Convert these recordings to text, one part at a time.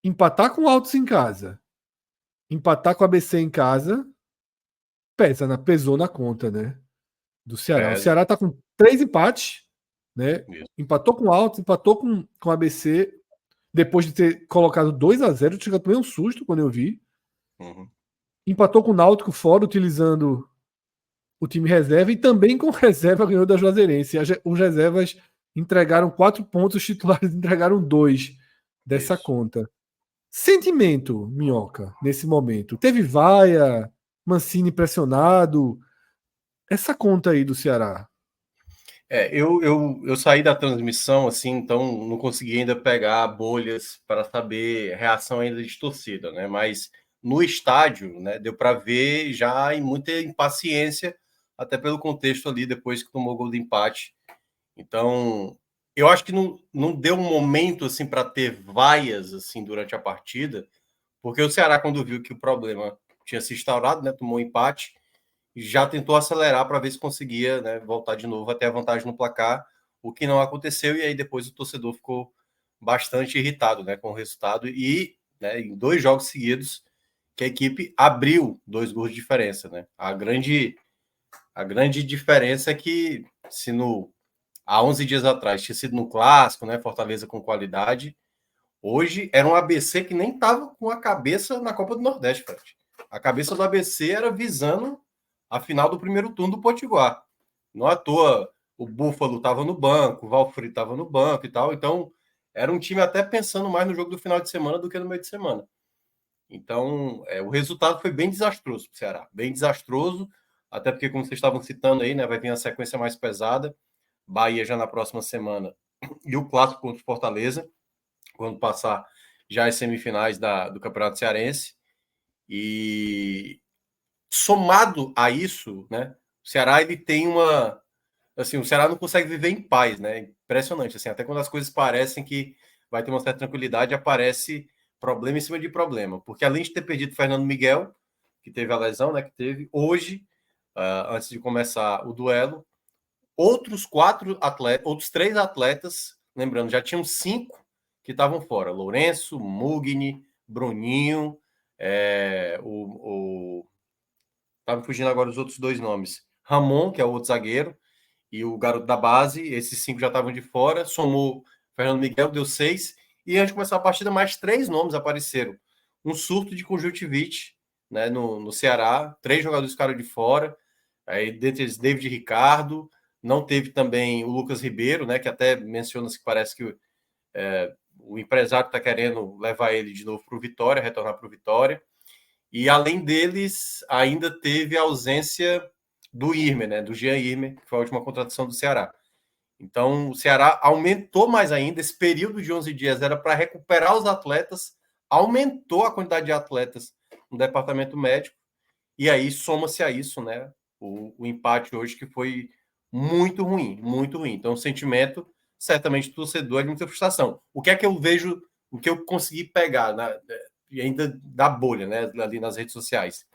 Empatar com o Altos em casa, empatar com o ABC em casa, pesou na conta, né? Do Ceará. O Pesa. Ceará tá com 3 empates, né? Isso. Empatou com o Altos, empatou com o ABC, depois de ter colocado 2-0, eu tomei um susto quando eu vi. Uhum. Empatou com o Náutico fora, utilizando o time reserva, e também com reserva ganhou da Juazeirense. Os reservas entregaram 4 pontos, os titulares entregaram 2 dessa Isso. conta. Sentimento, Minhoca, nesse momento. Teve vaia, Mancini pressionado. Essa conta aí do Ceará. Eu saí da transmissão, assim, então não consegui ainda pegar bolhas para saber reação ainda de torcida, né? Mas no estádio, né, deu para ver já em muita impaciência, até pelo contexto ali, depois que tomou o gol de empate. Então, eu acho que não deu um momento, assim, para ter vaias, assim, durante a partida, porque o Ceará, quando viu que o problema tinha se instaurado, né, tomou um empate, já tentou acelerar para ver se conseguia, né, voltar de novo até a vantagem no placar, o que não aconteceu, e aí depois o torcedor ficou bastante irritado, né, com o resultado, e, né, em 2 jogos seguidos que a equipe abriu 2 gols de diferença, né? A grande diferença é que se há 11 dias atrás tinha sido no clássico, né, Fortaleza com qualidade, hoje era um ABC que nem estava com a cabeça na Copa do Nordeste, Fred. A cabeça do ABC era visando a final do primeiro turno do Potiguar. Não à toa o Búfalo estava no banco, o Valfri estava no banco e tal. Então, era um time até pensando mais no jogo do final de semana do que no meio de semana. Então, o resultado foi bem desastroso para o Ceará. Bem desastroso, até porque, como vocês estavam citando aí, né, vai vir a sequência mais pesada. Bahia já na próxima semana e o clássico contra o Fortaleza, quando passar já as semifinais do Campeonato Cearense. E somado a isso, né, o Ceará ele tem uma, assim, o Ceará não consegue viver em paz, né? Impressionante, assim, até quando as coisas parecem que vai ter uma certa tranquilidade, aparece problema em cima de problema, porque além de ter perdido o Fernando Miguel, que teve a lesão, né, que teve hoje, antes de começar o duelo, outros 3 atletas, lembrando, já tinham 5 que estavam fora: Lourenço, Mugni, Bruninho, tá me fugindo agora os outros 2 nomes. Ramon, que é o outro zagueiro, e o garoto da base, esses 5 já estavam de fora. Somou Fernando Miguel, deu 6. E antes de começar a partida, mais 3 nomes apareceram. Um surto de conjuntivite, né, no Ceará. 3 jogadores ficaram de fora. Aí, dentre eles, David Ricardo. Não teve também o Lucas Ribeiro, né, que até menciona-se que parece que o empresário está querendo levar ele de novo para o Vitória, retornar para o Vitória. E além deles, ainda teve a ausência do Irmer, né, do Jean Irmer, que foi a última contratação do Ceará. Então, o Ceará aumentou mais ainda. Esse período de 11 dias era para recuperar os atletas, aumentou a quantidade de atletas no departamento médico, e aí soma-se a isso, né, o empate hoje, que foi muito ruim, muito ruim. Então, o sentimento, certamente, do torcedor é de muita frustração. O que é que eu vejo, o que eu consegui pegar, e ainda da bolha, né, ali nas redes sociais?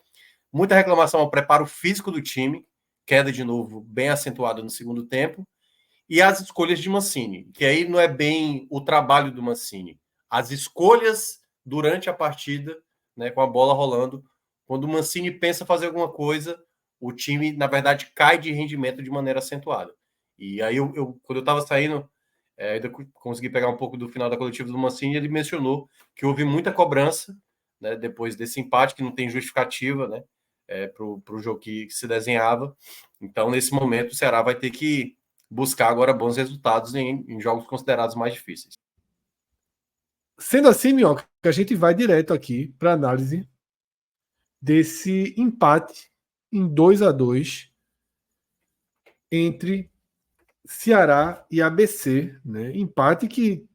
Muita reclamação ao preparo físico do time, queda de novo bem acentuada no segundo tempo, e as escolhas de Mancini, que aí não é bem o trabalho do Mancini. As escolhas durante a partida, né, com a bola rolando, quando o Mancini pensa fazer alguma coisa, o time, na verdade, cai de rendimento de maneira acentuada. E aí, quando eu estava saindo, ainda consegui pegar um pouco do final da coletiva do Mancini, ele mencionou que houve muita cobrança, né, depois desse empate, que não tem justificativa, né, para o jogo que se desenhava. Então, nesse momento, o Ceará vai ter que buscar agora bons resultados em jogos considerados mais difíceis. Sendo assim, Minhoca, a gente vai direto aqui para análise desse empate em 2-2 entre Ceará e ABC, né? Empate que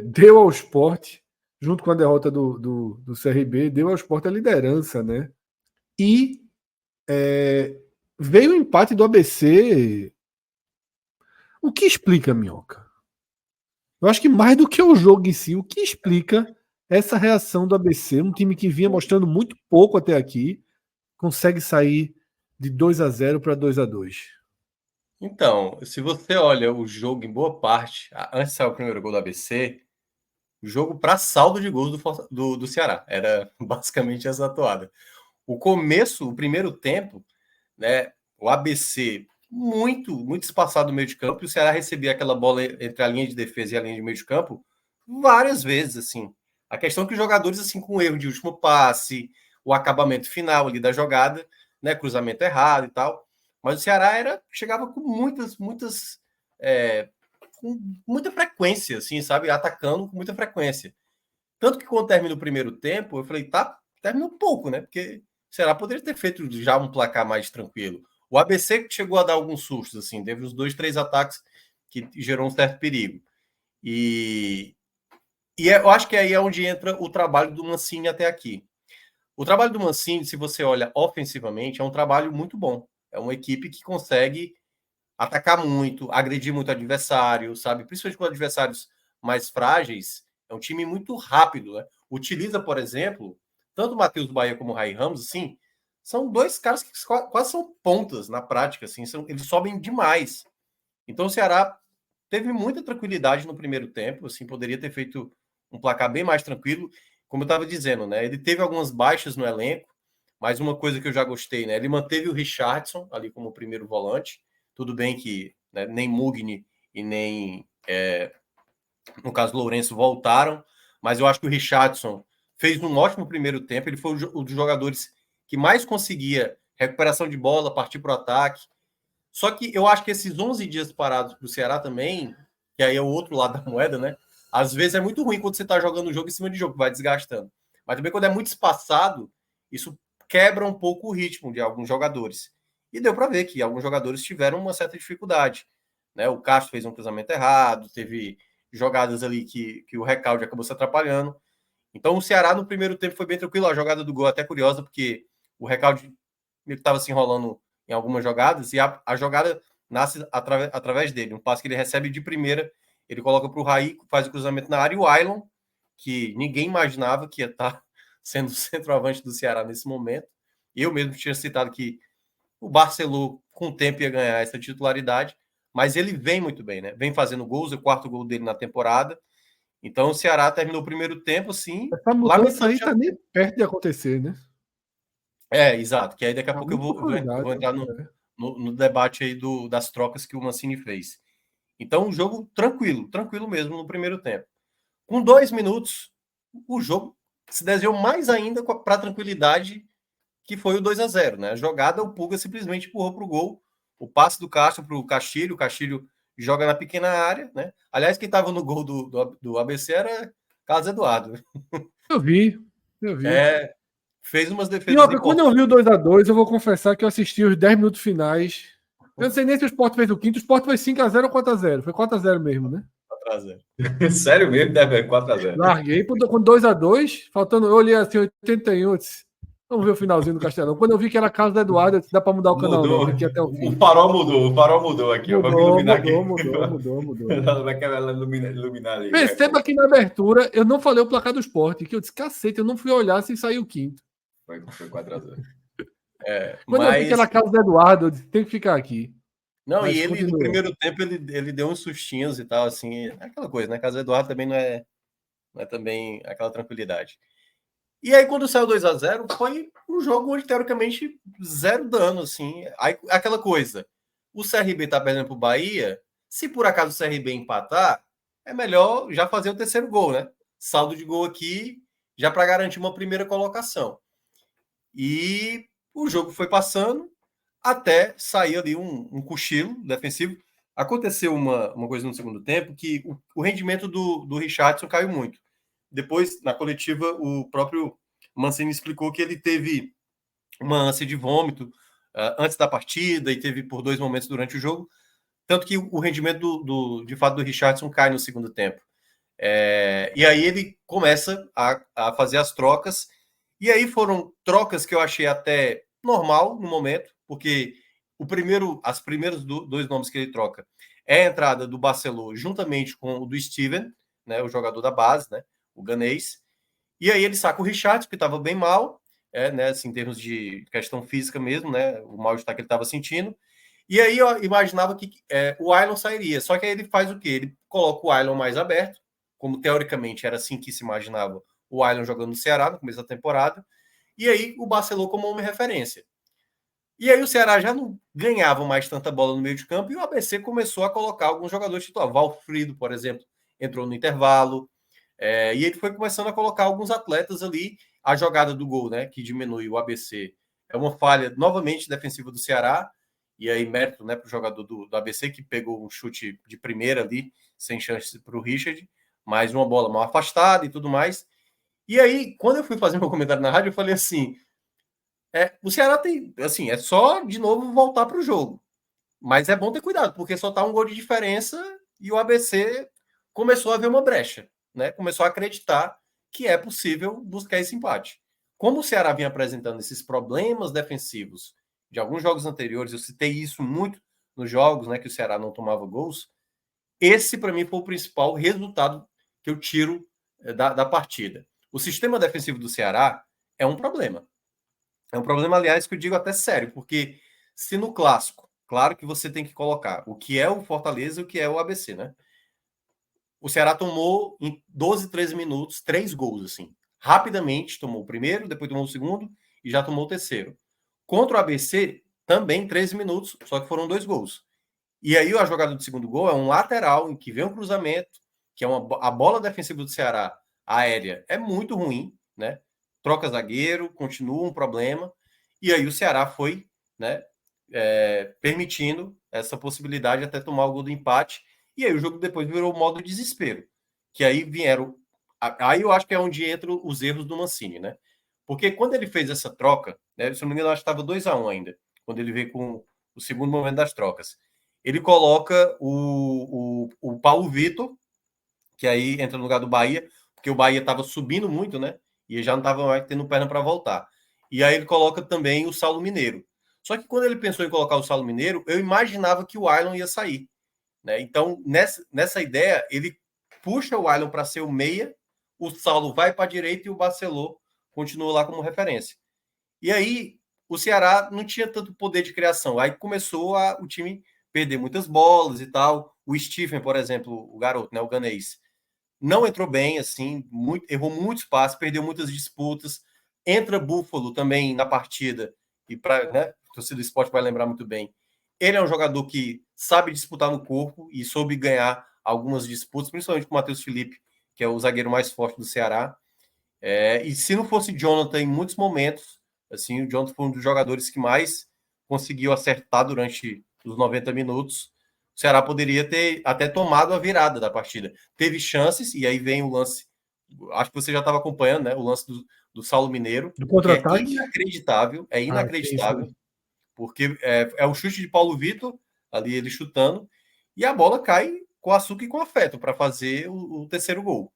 deu ao Sport, junto com a derrota do CRB, deu ao Sport a liderança, né? E veio o empate do ABC. O que explica, Minhoca? Eu acho que mais do que o jogo em si, o que explica essa reação do ABC, um time que vinha mostrando muito pouco até aqui, consegue sair de 2-0 para 2-2. Então, se você olha o jogo em boa parte, antes de sair o primeiro gol do ABC, jogo para saldo de gols do Ceará. Era basicamente essa atuada. O primeiro tempo, né? O ABC muito espaçado no meio de campo, e o Ceará recebia aquela bola entre a linha de defesa e a linha de meio de campo várias vezes, assim. A questão é que os jogadores, assim, com erro de último passe, o acabamento final ali da jogada, né? Cruzamento errado e tal. Mas o Ceará chegava com com muita frequência, assim, sabe? Atacando com muita frequência. Tanto que quando termina o primeiro tempo, eu falei, tá, terminou pouco, né? Porque o Ceará poderia ter feito já um placar mais tranquilo. O ABC chegou a dar alguns sustos, assim, teve uns 2, 3 ataques que gerou um certo perigo. Eu acho que aí é onde entra o trabalho do Mancini até aqui. O trabalho do Mancini, se você olha ofensivamente, é um trabalho muito bom. É uma equipe que consegue atacar muito, agredir muito o adversário, sabe? Principalmente com adversários mais frágeis. É um time muito rápido, né? Utiliza, por exemplo, tanto o Matheus Bahia como o Rai Ramos, assim, são dois caras que quase são pontas na prática, assim, eles sobem demais. Então o Ceará teve muita tranquilidade no primeiro tempo, assim, poderia ter feito um placar bem mais tranquilo, como eu estava dizendo, né? Ele teve algumas baixas no elenco, mas uma coisa que eu já gostei, né? Ele manteve o Richardson ali como primeiro volante. Tudo bem que, né, nem Mugni e nem, no caso, Lourenço voltaram, mas eu acho que o Richardson fez um ótimo primeiro tempo. Ele foi um dos jogadores que mais conseguia recuperação de bola, partir para o ataque. Só que eu acho que esses 11 dias parados para o Ceará também, que aí é o outro lado da moeda, né? Às vezes é muito ruim quando você está jogando o jogo em cima de jogo, vai desgastando. Mas também quando é muito espaçado, isso quebra um pouco o ritmo de alguns jogadores. E deu para ver que alguns jogadores tiveram uma certa dificuldade. Né? O Castro fez um cruzamento errado, teve jogadas ali que o Recalde acabou se atrapalhando. Então o Ceará no primeiro tempo foi bem tranquilo. A jogada do gol até curiosa, porque o Recalde estava se enrolando em algumas jogadas, e a jogada nasce através dele. Um passe que ele recebe de primeira, ele coloca para o Raí, faz o cruzamento na área, e o Ailon, que ninguém imaginava que ia estar sendo o centroavante do Ceará nesse momento. Eu mesmo tinha citado que o Barcelona, com o tempo, ia ganhar essa titularidade, mas ele vem muito bem, né? Vem fazendo gols, é o quarto gol dele na temporada. Então o Ceará terminou o primeiro tempo, assim, Essa mudança lamentando. aí tá nem perto de acontecer, né? Exato. Que aí daqui a Tá pouco eu muito vou consolidado. entrar no debate aí das trocas que o Mancini fez. Então, o jogo tranquilo mesmo no primeiro tempo. Com 2 minutos, o jogo se desenhou mais ainda para a tranquilidade que foi o 2-0, né? A jogada, o Pulga simplesmente empurrou para o gol. O passe do Castro para o Castilho joga na pequena área, né? Aliás, quem estava no gol do ABC era Carlos Eduardo. Eu vi, eu vi. Fez umas defesas Minhoca, quando eu importantes. vi o 2x2, eu vou confessar que eu assisti os 10 minutos finais. Eu não sei nem se o Sport fez o quinto. O Sport foi 5x0 ou 4x0. Foi 4x0 mesmo, né? 4-0. Sério mesmo, deve 4-0. Larguei com 2x2, faltando. Eu olhei assim, 81. Eu disse, vamos ver o finalzinho do Castelão. Quando eu vi que era a casa do Eduardo, eu disse, dá pra mudar o canal, não. Tem Mudou. que ir até o O fim. farol mudou aqui, ó. Vamos Mudou, iluminar mudou, aqui. mudou, mudou, mudou. Vai ela iluminar ali. Perceba que na abertura eu não falei o placar do Sport, que eu disse, cacete, eu não fui olhar se saiu o quinto. Foi 4-0. Quando eu vi que era a casa do Eduardo, eu disse, tem que ficar aqui. Não, e Mas ele, no continuou. primeiro tempo, ele deu uns sustinhos e tal, assim. Aquela coisa, né? Casa Eduardo também não é também aquela tranquilidade. E aí, quando saiu 2-0, foi um jogo onde, teoricamente, zero dano, assim. Aí, aquela coisa. O CRB tá perdendo pro Bahia. Se por acaso o CRB empatar, é melhor já fazer o terceiro gol, né? Saldo de gol aqui, já para garantir uma primeira colocação. E o jogo foi passando até sair ali um cochilo defensivo. Aconteceu uma coisa no segundo tempo que o rendimento do Richardson caiu muito. Depois, na coletiva, o próprio Mancini explicou que ele teve uma ânsia de vômito antes da partida e teve por 2 momentos durante o jogo, tanto que o rendimento de fato do Richardson cai no segundo tempo. E aí ele começa a fazer as trocas, e aí foram trocas que eu achei até normal no momento, porque as primeiros 2 nomes que ele troca é a entrada do Barcelona juntamente com o do Steven, né, o jogador da base, né, o ganês, e aí ele saca o Richard, que estava bem mal, né, assim, em termos de questão física mesmo, né, o mal-estar que ele estava sentindo. E aí eu imaginava que o Ailon sairia. Só que aí ele faz o quê? Ele coloca o Ailon mais aberto, como teoricamente era assim que se imaginava o Island jogando no Ceará no começo da temporada, e aí o Barcelona como uma referência. E aí o Ceará já não ganhava mais tanta bola no meio de campo e o ABC começou a colocar alguns jogadores titulares. Valfrido, por exemplo, entrou no intervalo. E ele foi começando a colocar alguns atletas ali. A jogada do gol, né, que diminui o ABC, é uma falha novamente defensiva do Ceará. E aí, mérito, né, para o jogador do ABC, que pegou um chute de primeira ali, sem chance para o Richard, mas uma bola mal afastada e tudo mais. E aí, quando eu fui fazer meu comentário na rádio, eu falei assim: o Ceará tem, assim, é só de novo voltar para o jogo. Mas é bom ter cuidado, porque só tá um gol de diferença e o ABC começou a ver uma brecha, né? Começou a acreditar que é possível buscar esse empate. Como o Ceará vinha apresentando esses problemas defensivos de alguns jogos anteriores, eu citei isso muito nos jogos, né, que o Ceará não tomava gols. Esse, para mim, foi o principal resultado que eu tiro da partida. O sistema defensivo do Ceará é um problema. É um problema, aliás, que eu digo até sério, porque se no clássico, claro que você tem que colocar o que é o Fortaleza e o que é o ABC, né? O Ceará tomou em 12, 13 minutos 3 gols, assim. Rapidamente tomou o primeiro, depois tomou o segundo e já tomou o terceiro. Contra o ABC, também 13 minutos, só que foram 2 gols. E aí a jogada do segundo gol é um lateral em que vem um cruzamento, que é a bola defensiva do Ceará aérea é muito ruim, né? Troca zagueiro, continua um problema. E aí o Ceará foi, né, permitindo essa possibilidade até tomar o gol do empate. E aí o jogo depois virou o modo desespero. Que aí vieram. Aí eu acho que é onde entram os erros do Mancini, né? Porque quando ele fez essa troca, né, se não me engano, acho que estava 2-1 ainda, quando ele veio com o segundo momento das trocas. Ele coloca o Paulo Vitor, que aí entra no lugar do Bahia, porque o Bahia estava subindo muito, né? E já não estava mais tendo perna para voltar. E aí ele coloca também o Saulo Mineiro. Só que quando ele pensou em colocar o Saulo Mineiro, eu imaginava que o Ailon ia sair. Né? Então, nessa ideia, ele puxa o Ailon para ser o meia, o Saulo vai para a direita e o Barcelô continua lá como referência. E aí, o Ceará não tinha tanto poder de criação. Aí começou o time perder muitas bolas e tal. O Stephen, por exemplo, o garoto, né, o ganês, não entrou bem, assim, errou muitos passes, perdeu muitas disputas. Entra Buffalo também na partida, e para, né, a torcida do esporte vai lembrar muito bem. Ele é um jogador que sabe disputar no corpo e soube ganhar algumas disputas, principalmente com o Matheus Felipe, que é o zagueiro mais forte do Ceará. E se não fosse Jonathan em muitos momentos, assim, o Jonathan foi um dos jogadores que mais conseguiu acertar durante os 90 minutos. O Ceará poderia ter até tomado a virada da partida. Teve chances, e aí vem o lance. Acho que você já estava acompanhando, né? O lance do Saulo Mineiro, Do que é contra-ataque? inacreditável, Sim, foi. porque é um chute de Paulo Vitor, ali ele chutando, e a bola cai com açúcar e com afeto para fazer o terceiro gol.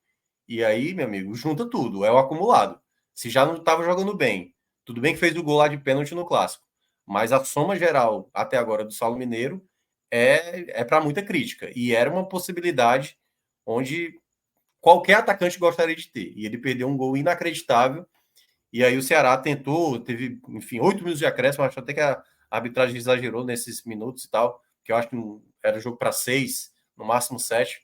E aí, meu amigo, junta tudo, é o acumulado. Se já não estava jogando bem, tudo bem que fez o gol lá de pênalti no clássico, mas a soma geral até agora do Saulo Mineiro é para muita crítica. E era uma possibilidade onde qualquer atacante gostaria de ter. E ele perdeu um gol inacreditável. E aí o Ceará tentou, teve, enfim, 8 minutos de acréscimo, acho até que a arbitragem exagerou nesses minutos e tal, que eu acho que era jogo para 6, no máximo 7.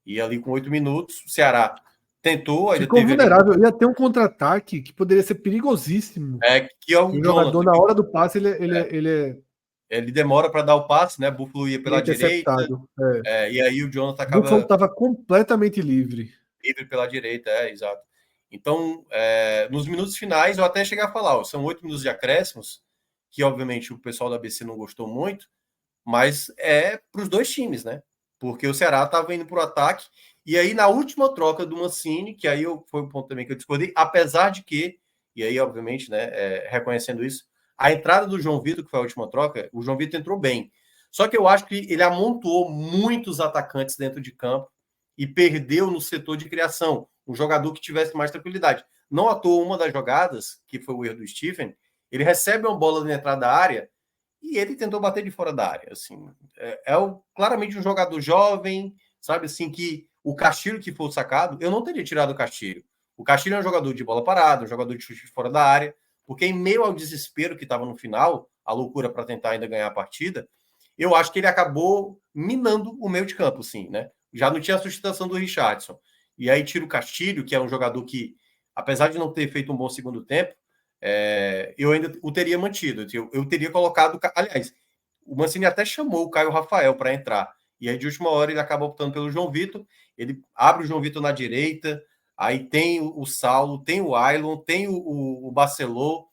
E ali com 8 minutos, o Ceará tentou, ainda Ficou teve ali. vulnerável. Ia ter um contra-ataque que poderia ser perigosíssimo. Que é E o o jogador, Jonathan. na hora do passe, ele Ele demora para dar o passe, né? Buffalo ia é pela direita, interceptado. e aí o Jonathan O Buffalo acaba estava completamente livre. livre pela direita, exato. Então, nos minutos finais, eu até cheguei a falar, ó, são 8 minutos de acréscimos, que obviamente o pessoal da ABC não gostou muito, mas é para os dois times, né? Porque o Ceará estava indo para o ataque, e aí na última troca do Mancini, que aí foi um ponto também que eu discordei, apesar de que, e aí obviamente, né, reconhecendo isso, a entrada do João Vitor, que foi a última troca, o João Vitor entrou bem. Só que eu acho que ele amontoou muitos atacantes dentro de campo e perdeu no setor de criação, um jogador que tivesse mais tranquilidade. Não à toa, uma das jogadas, que foi o erro do Stephen, ele recebe uma bola na entrada da área e ele tentou bater de fora da área. Assim, claramente um jogador jovem, sabe assim, que o Castilho que foi sacado, eu não teria tirado o Castilho. O Castilho é um jogador de bola parada, um jogador de chute de fora da área, porque em meio ao desespero que estava no final, a loucura para tentar ainda ganhar a partida, eu acho que ele acabou minando o meio de campo, sim, né? Já não tinha a sustentação do Richardson. e aí tira o Castilho, que é um jogador que, apesar de não ter feito um bom segundo tempo, eu ainda o teria mantido. Eu teria colocado... Aliás, o Mancini até chamou o Caio Rafael para entrar. E aí, de última hora, ele acaba optando pelo João Vitor. Ele abre o João Vitor na direita, aí tem o Saulo, tem o Ailon, tem o Barceló.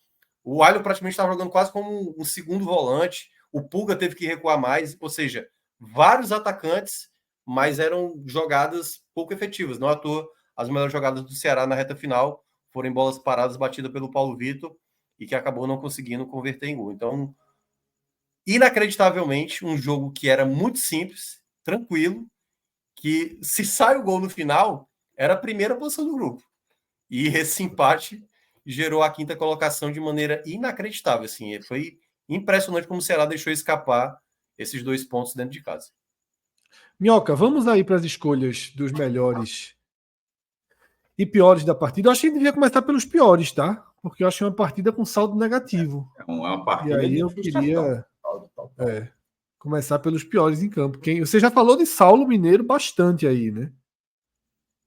O Ailon praticamente estava jogando quase como um segundo volante. O Pulga teve que recuar mais. Ou seja, vários atacantes, mas eram jogadas pouco efetivas. Não à toa, as melhores jogadas do Ceará na reta final foram bolas paradas batidas pelo Paulo Vitor e que acabou não conseguindo converter em gol. Então, inacreditavelmente, um jogo que era muito simples, tranquilo, que se sai o gol no final, era a primeira posição do grupo. E esse empate gerou a quinta colocação de maneira inacreditável. Assim, foi impressionante como o Ceará deixou escapar esses 2 pontos dentro de casa. Minhoca, vamos aí para as escolhas dos melhores e piores da partida. Eu acho que a gente devia começar pelos piores, tá? Porque eu achei uma partida com saldo negativo. É uma partida e aí de eu frustração. queria começar pelos piores em campo. Você já falou de Saulo Mineiro bastante aí, né?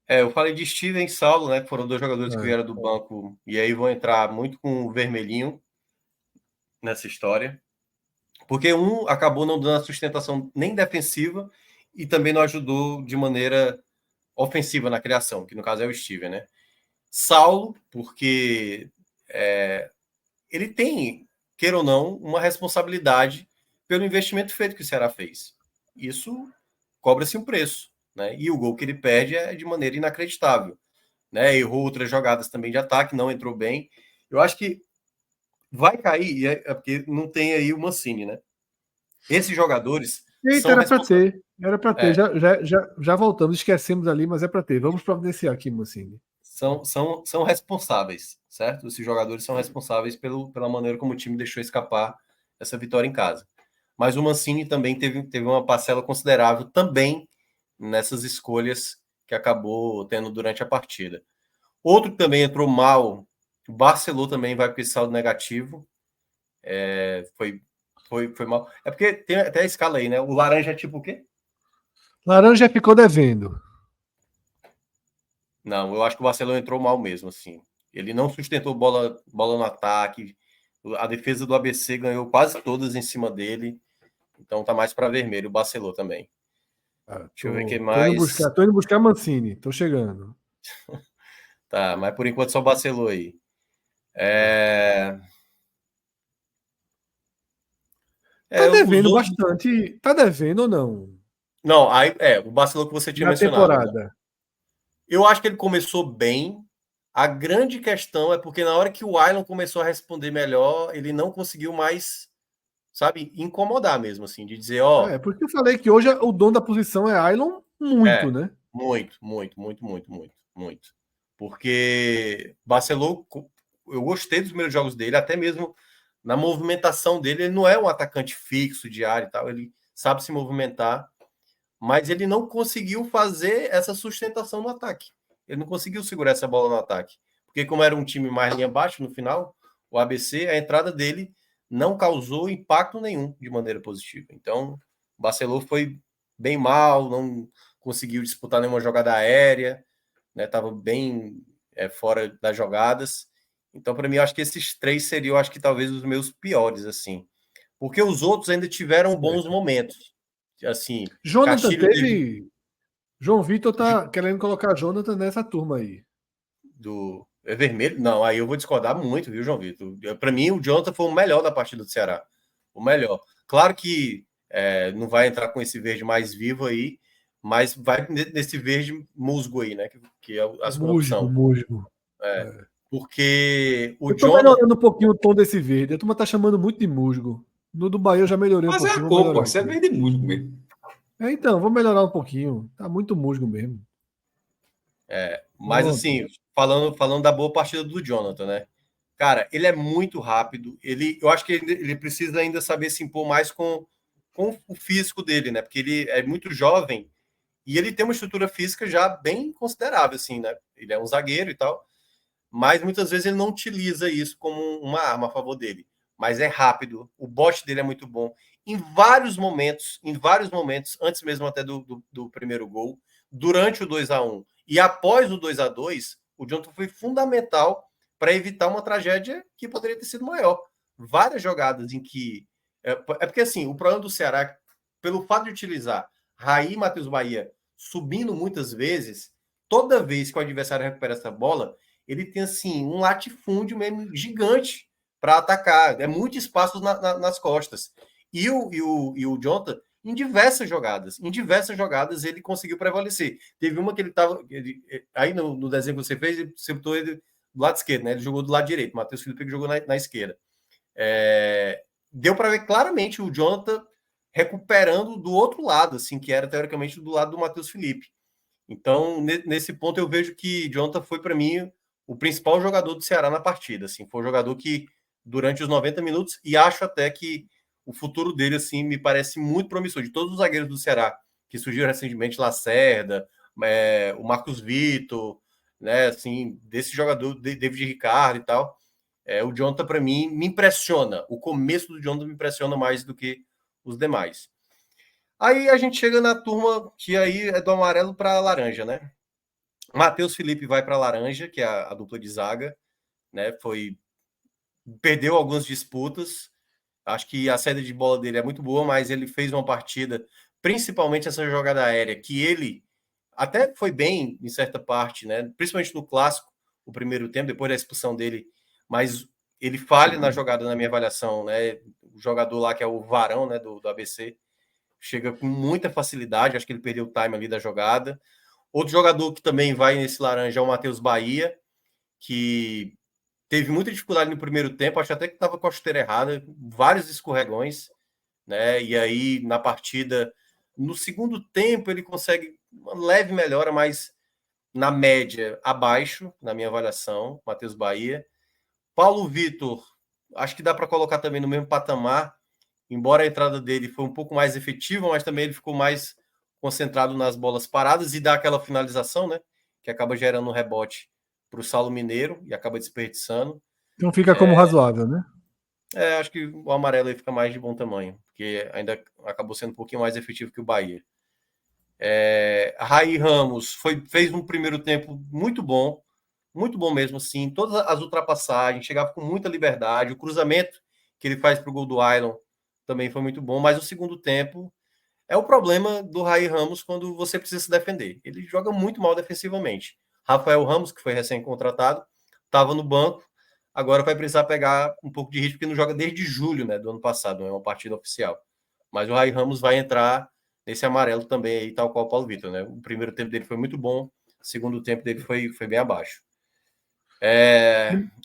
Eu falei de Steven e Saulo, né? Que foram 2 jogadores que vieram do banco e aí vão entrar muito com o vermelhinho nessa história. Porque um acabou não dando a sustentação nem defensiva e também não ajudou de maneira ofensiva na criação, que no caso é o Steven, né? Saulo, porque ele tem, queira ou não, uma responsabilidade pelo investimento feito que o Ceará fez. Isso cobra-se um preço, né? E o gol que ele perde é de maneira inacreditável, né? Errou outras jogadas também de ataque, não entrou bem. Eu acho que vai cair, porque não tem aí o Mancini, né? Esses jogadores Eita, são era para responsáveis. ter. Era para ter. Já voltamos, esquecemos ali, mas é para ter. Vamos providenciar aqui, Mancini. São responsáveis, certo? Esses jogadores são responsáveis pela maneira como o time deixou escapar essa vitória em casa. Mas o Mancini também teve uma parcela considerável também nessas escolhas que acabou tendo durante a partida. Outro que também entrou mal, o Barceló também vai com esse saldo negativo. Foi mal. É porque tem até a escala aí, né? O laranja é tipo o quê? Laranja ficou devendo. Não, eu acho que o Barcelona entrou mal mesmo, assim. Ele não sustentou bola no ataque. A defesa do ABC ganhou quase todas em cima dele. Então tá mais para vermelho. O Barcelona também. Deixa eu ver o que mais. Tô indo buscar Mancini. Tô chegando. Tá, mas por enquanto só o Barcelona aí. Tá devendo Outros... bastante. Tá devendo ou não? Não, aí o Barcelona que você tinha Na mencionado. temporada. Né? Eu acho que ele começou bem. A grande questão é porque na hora que o Ailon começou a responder melhor, ele não conseguiu mais, sabe, incomodar mesmo, assim, de dizer, Porque eu falei que hoje o dono da posição é Ailon muito, né? Muito. Porque Barcelona, eu gostei dos primeiros jogos dele, até mesmo na movimentação dele, ele não é um atacante fixo de área e tal, ele sabe se movimentar, mas ele não conseguiu fazer essa sustentação no ataque. Ele não conseguiu segurar essa bola no ataque. Porque como era um time mais linha baixa no final, o ABC, a entrada dele não causou impacto nenhum de maneira positiva. Então, o Barcelona foi bem mal, não conseguiu disputar nenhuma jogada aérea, né? Tava bem fora das jogadas. Então, para mim, eu acho que esses 3 seriam, acho que talvez os meus piores, assim. Porque os outros ainda tiveram bons momentos. Assim, Jonathan Castilho teve. João Vitor tá querendo colocar Jonathan nessa turma aí. É vermelho? Não, aí eu vou discordar muito, viu, João Vitor? Para mim, o Jonathan foi o melhor da partida do Ceará. O melhor. Claro que não vai entrar com esse verde mais vivo aí, mas vai nesse verde musgo aí, né? Que é a segunda opção. Musgo. Porque o Eu tô Jonathan. melhorando um pouquinho o tom desse verde. A turma tá chamando muito de musgo. No do Bahia eu já melhorei Mas um pouquinho. é a cor, pô. Você é verde musgo mesmo. Então, vou melhorar um pouquinho. Tá muito musgo mesmo. Mas assim, falando da boa partida do Jonathan, né? Cara, ele é muito rápido. Eu acho que ele precisa ainda saber se impor mais com o físico dele, né? Porque ele é muito jovem e ele tem uma estrutura física já bem considerável, assim, né? Ele é um zagueiro e tal, mas muitas vezes ele não utiliza isso como uma arma a favor dele. Mas é rápido, o bote dele é muito bom. Em vários momentos, antes mesmo até do primeiro gol, durante o 2-1 E após o 2-2, o Jonathan foi fundamental para evitar uma tragédia que poderia ter sido maior. Várias jogadas em que... É porque, assim, o problema do Ceará, pelo fato de utilizar Raí e Matheus Bahia subindo muitas vezes, toda vez que o adversário recupera essa bola, ele tem, assim, um latifúndio mesmo gigante para atacar. É muito espaço nas costas. E o Jonathan, em diversas jogadas ele conseguiu prevalecer. Teve uma que ele estava... Aí no desenho que você fez, você botou ele do lado esquerdo, né? Ele jogou do lado direito. Matheus Felipe que jogou na esquerda. Deu para ver claramente o Jonathan recuperando do outro lado, assim, que era teoricamente do lado do Matheus Felipe. Então, nesse ponto, eu vejo que Jonathan foi, para mim, o principal jogador do Ceará na partida. Assim, foi um jogador que, durante os 90 minutos, e acho até que o futuro dele, assim, me parece muito promissor. De todos os zagueiros do Ceará que surgiram recentemente, Lacerda, o Marcos Vitor, né, assim, desse jogador, David Ricardo e tal, o Jonathan, para mim, me impressiona. O começo do Jonathan me impressiona mais do que os demais. Aí a gente chega na turma que aí é do amarelo para laranja, né? Matheus Felipe vai para laranja, que é a dupla de zaga, né? Perdeu algumas disputas. Acho que a saída de bola dele é muito boa, mas ele fez uma partida, principalmente essa jogada aérea, que ele até foi bem em certa parte, né? Principalmente no clássico, o primeiro tempo, depois da expulsão dele, mas ele falha na jogada, na minha avaliação, né? O jogador lá que é o Varão, né, do ABC, chega com muita facilidade, acho que ele perdeu o time ali da jogada. Outro jogador que também vai nesse laranja é o Matheus Bahia, que teve muita dificuldade no primeiro tempo, acho até que estava com a chuteira errada, vários escorregões, né? E aí, na partida, no segundo tempo, ele consegue uma leve melhora, mas na média, abaixo, na minha avaliação, Matheus Bahia. Paulo Vitor, acho que dá para colocar também no mesmo patamar, embora a entrada dele foi um pouco mais efetiva, mas também ele ficou mais concentrado nas bolas paradas e dá aquela finalização, né? Que acaba gerando um rebote para o Saulo Mineiro e acaba desperdiçando. Então fica como razoável, né? Acho que o amarelo aí fica mais de bom tamanho, porque ainda acabou sendo um pouquinho mais efetivo que o Bahia. Raí Ramos fez um primeiro tempo muito bom mesmo, assim. Todas as ultrapassagens, chegava com muita liberdade. O cruzamento que ele faz para o gol do Ailon também foi muito bom, mas o segundo tempo é o problema do Raí Ramos quando você precisa se defender. Ele joga muito mal defensivamente. Rafael Ramos, que foi recém-contratado, estava no banco, agora vai precisar pegar um pouco de ritmo, porque não joga desde julho, né, do ano passado, não é uma partida oficial. Mas o Raí Ramos vai entrar nesse amarelo também, aí, tal qual o Paulo Vitor, né? O primeiro tempo dele foi muito bom, o segundo tempo dele foi bem abaixo.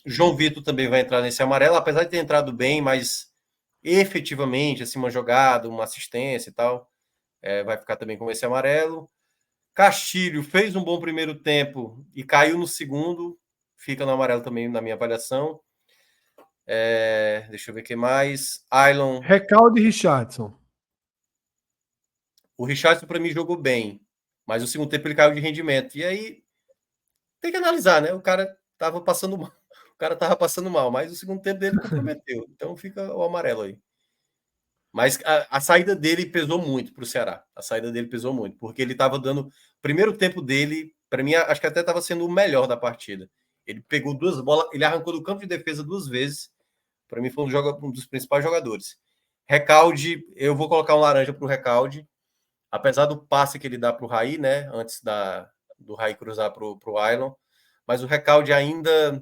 João Vitor também vai entrar nesse amarelo, apesar de ter entrado bem, mas efetivamente, assim, uma jogada, uma assistência e tal, vai ficar também com esse amarelo. Castilho fez um bom primeiro tempo e caiu no segundo, fica no amarelo também na minha avaliação. Deixa eu ver o que mais. Ailon. Recalde e Richardson. O Richardson, para mim, jogou bem, mas o segundo tempo ele caiu de rendimento. E aí tem que analisar, né? O cara tava passando mal. O cara tava passando mal, mas o segundo tempo dele comprometeu. Então fica o amarelo aí. Mas a saída dele pesou muito para o Ceará. A saída dele pesou muito, porque ele estava dando. O primeiro tempo dele, para mim, acho que até estava sendo o melhor da partida. Ele pegou 2 bolas, ele arrancou do campo de defesa 2 vezes. Para mim, foi um dos principais jogadores. Recalde, eu vou colocar um laranja para o Recalde. Apesar do passe que ele dá para o Raí, né? Antes do Raí cruzar para o Ailon. Mas o Recalde ainda.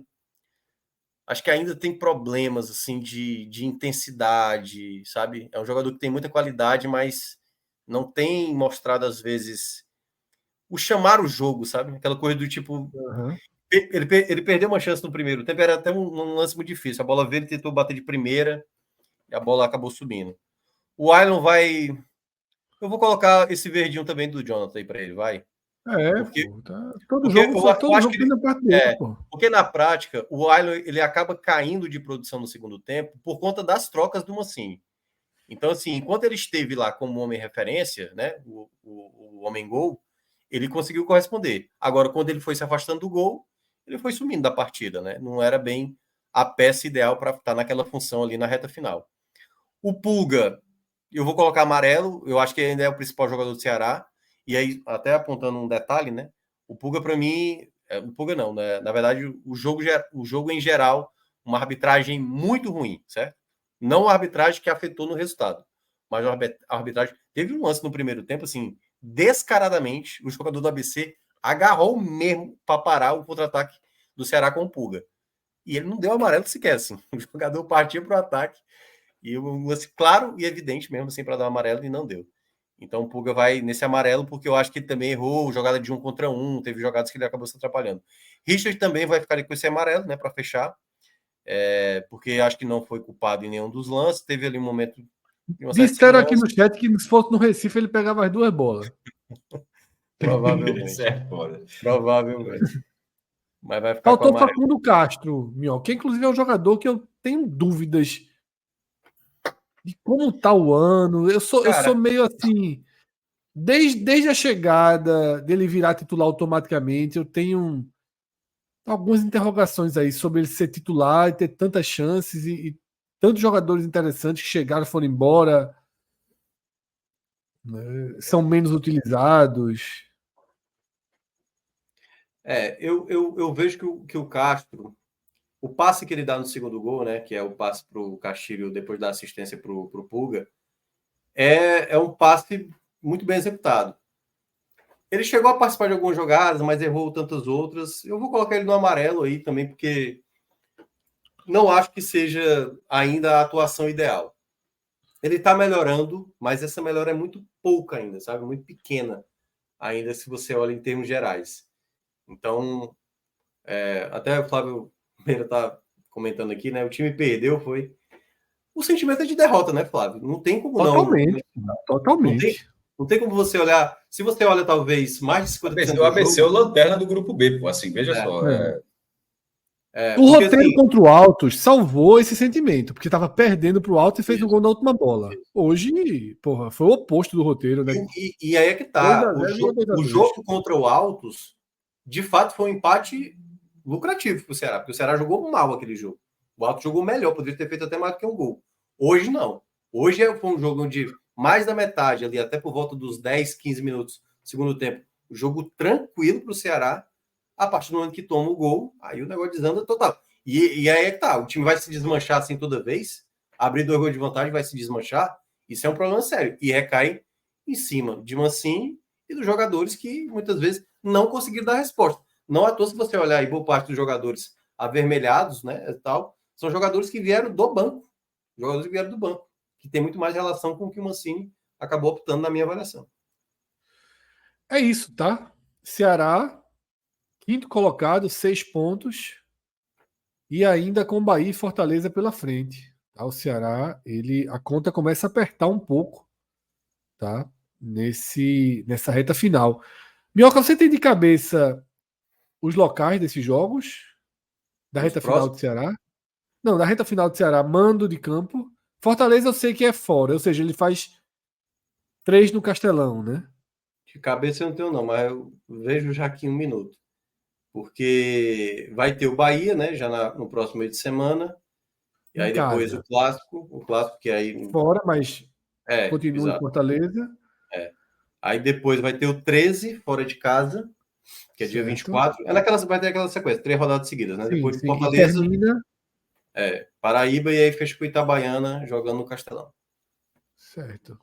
Acho que ainda tem problemas assim de intensidade, sabe? É um jogador que tem muita qualidade, mas não tem mostrado às vezes o chamar o jogo, sabe? Aquela coisa do tipo, ele perdeu uma chance no primeiro tempo, era até um lance muito difícil. A bola veio, ele tentou bater de primeira e a bola acabou subindo. O Ailon vai, eu vou colocar esse verdinho também do Jonathan aí para ele, vai. Porque, pô, tá. Todo jogo tem na parte dele, pô. Porque na prática, o Ailon ele acaba caindo de produção no segundo tempo por conta das trocas do Mancini. Então, assim, enquanto ele esteve lá como homem referência, né, o homem gol, ele conseguiu corresponder. Agora, quando ele foi se afastando do gol, ele foi sumindo da partida, né? Não era bem a peça ideal para estar naquela função ali na reta final. O Pulga, eu vou colocar amarelo, eu acho que ainda é o principal jogador do Ceará. E aí, até apontando um detalhe, né? O Pulga, para mim, o Pulga não, né? Na verdade, o jogo em geral, uma arbitragem muito ruim, certo? Não a arbitragem que afetou no resultado, mas a arbitragem. Teve um lance no primeiro tempo, assim, descaradamente, o jogador do ABC agarrou mesmo para parar o contra-ataque do Ceará com o Pulga. E ele não deu amarelo sequer, assim. O jogador partia para o ataque. E um lance claro e evidente mesmo, assim, para dar um amarelo, e não deu. Então o Pulga vai nesse amarelo, porque eu acho que ele também errou jogada de 1 contra 1, teve jogadas que ele acabou se atrapalhando. Richard também vai ficar ali com esse amarelo, né, para fechar, porque acho que não foi culpado em nenhum dos lances, teve ali um momento de uma certa Disseram aqui segurança. no chat que se fosse no Recife ele pegava as 2 bolas. Provavelmente. Isso é foda. Provavelmente. Mas vai ficar com Faltou amarelo. Facundo Castro, Minhoca, que inclusive é um jogador que eu tenho dúvidas de como tá o ano. Eu sou meio assim. Desde a chegada dele virar titular automaticamente, eu tenho algumas interrogações aí sobre ele ser titular e ter tantas chances e tantos jogadores interessantes que chegaram e foram embora, né, são menos utilizados. Eu vejo que o Castro, o passe que ele dá no segundo gol, né, que é o passe para o Castilho depois da assistência para o Pulga, é um passe muito bem executado. Ele chegou a participar de algumas jogadas, mas errou tantas outras. Eu vou colocar ele no amarelo aí também, porque não acho que seja ainda a atuação ideal. Ele está melhorando, mas essa melhora é muito pouca ainda, sabe? Muito pequena ainda, se você olha em termos gerais. Então, até o Flávio Meira está comentando aqui, né? O time perdeu, foi. O sentimento é de derrota, né, Flávio? Não tem como Totalmente. não. Totalmente. Não tem como você olhar. Se você olha, talvez, mais de 50% O do ABC é o jogo. lanterna do grupo B, pô. Assim, veja só. O Porque, roteiro assim, contra o Altos salvou esse sentimento, porque estava perdendo pro Altos e fez um isso, gol na última bola. isso. Hoje, porra, foi o oposto do roteiro, né? E aí é que tá. 2-0 virou 2-2. O jogo contra o Altos, de fato, foi um empate lucrativo para o Ceará, porque o Ceará jogou mal aquele jogo. O Altos jogou melhor, poderia ter feito até mais do que um gol. Hoje não. Hoje foi um jogo onde mais da metade, ali, até por volta dos 10, 15 minutos do segundo tempo, jogo tranquilo para o Ceará. A partir do momento que toma o gol, aí o negócio desanda total. E aí é que tá. O time vai se desmanchar assim toda vez. Abrir 2 gols de vantagem vai se desmanchar. Isso é um problema sério. E recai em cima de Mancini e dos jogadores que muitas vezes não conseguiram dar resposta. Não à toa, se você olhar aí, boa parte dos jogadores avermelhados, né, tal, são jogadores que vieram do banco. Jogadores que vieram do banco, que tem muito mais relação com o que o Mancini acabou optando na minha avaliação. É isso, tá? Ceará, quinto colocado, 6 pontos. E ainda com Bahia e Fortaleza pela frente. Tá? O Ceará, a conta começa a apertar um pouco, tá? Nessa reta final. Minhoca, você tem de cabeça os locais desses jogos? Da Os reta final do próximos, Ceará? Não, da reta final do Ceará, mando de campo. Fortaleza eu sei que é fora, ou seja, ele faz 3 no Castelão, né? de cabeça eu não tenho não, mas eu vejo já aqui um minuto. Porque vai ter o Bahia, né, já no próximo meio de semana, e Em aí depois casa. o clássico que aí Fora, mas continua em exato. Fortaleza. Aí depois vai ter o 13 fora de casa, que é dia Certo. 24. Vai ter aquela sequência, 3 rodadas seguidas, né? Sim, Depois do sim. E Fortaleza, termina. Paraíba e aí fecha com o Itabaiana jogando no Castelão. Certo.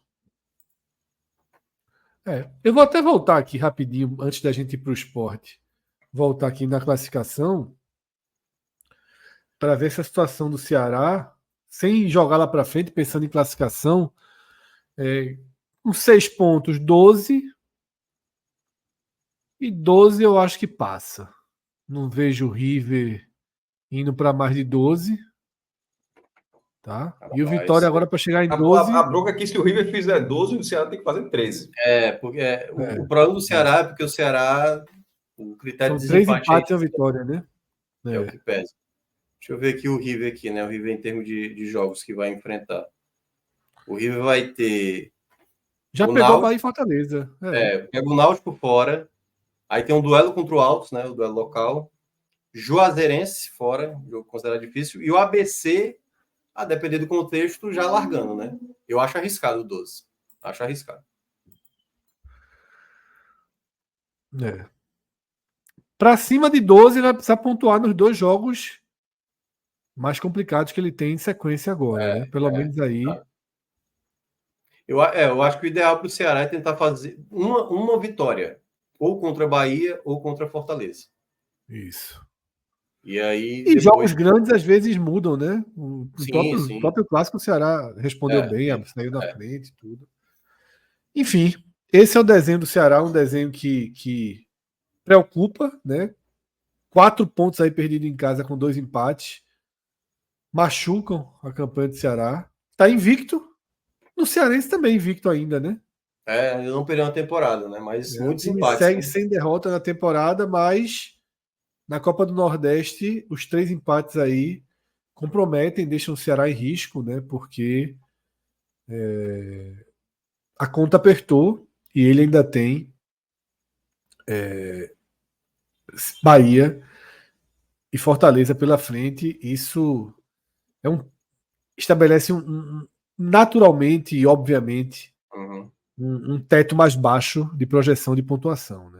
Eu vou até voltar aqui rapidinho, antes da gente ir para o esporte. Voltar aqui na classificação para ver se a situação do Ceará, sem jogar lá para frente, pensando em classificação, com 6 pontos, 12. E 12 eu acho que passa. Não vejo o River indo para mais de 12. Tá? E o Vitória agora para chegar em 12. A bronca aqui, se o River fizer 12, o Ceará tem que fazer 13. Porque o problema do Ceará é porque o Ceará, o critério São de 3 desempate empates e a vitória, né? é o que pesa. Deixa eu ver aqui o River aqui, né? O River em termos de jogos que vai enfrentar. O River vai ter Já o pegou a Náutico, Bahia e Fortaleza. pega o Náutico fora. Aí tem um duelo contra o Altos, né? O duelo local. Juazeirense fora, jogo considerado difícil. E o ABC, a depender do contexto, já largando, né? Eu acho arriscado o 12. Acho arriscado. Para cima de 12, ele vai precisar pontuar nos 2 jogos mais complicados que ele tem em sequência agora, né? Pelo menos aí. Eu acho que o ideal para o Ceará é tentar fazer uma vitória, ou contra a Bahia ou contra a Fortaleza. Isso. E aí. E depois... jogos grandes às vezes mudam, né? O Sim. próprio clássico, o Ceará respondeu bem, sim. saiu na frente, tudo. Enfim, esse é o desenho do Ceará, um desenho que preocupa, né? 4 pontos aí perdidos em casa com 2 empates. Machucam a campanha do Ceará. Tá invicto. No Cearense também invicto ainda, né? Ele não perdeu uma temporada, né? Mas muitos o time empates. segue né? sem derrota na temporada, mas na Copa do Nordeste, os 3 empates aí comprometem, deixam o Ceará em risco, né? Porque a conta apertou e ele ainda tem Bahia e Fortaleza pela frente. Isso estabelece naturalmente e obviamente Uhum. um teto mais baixo de projeção de pontuação, né?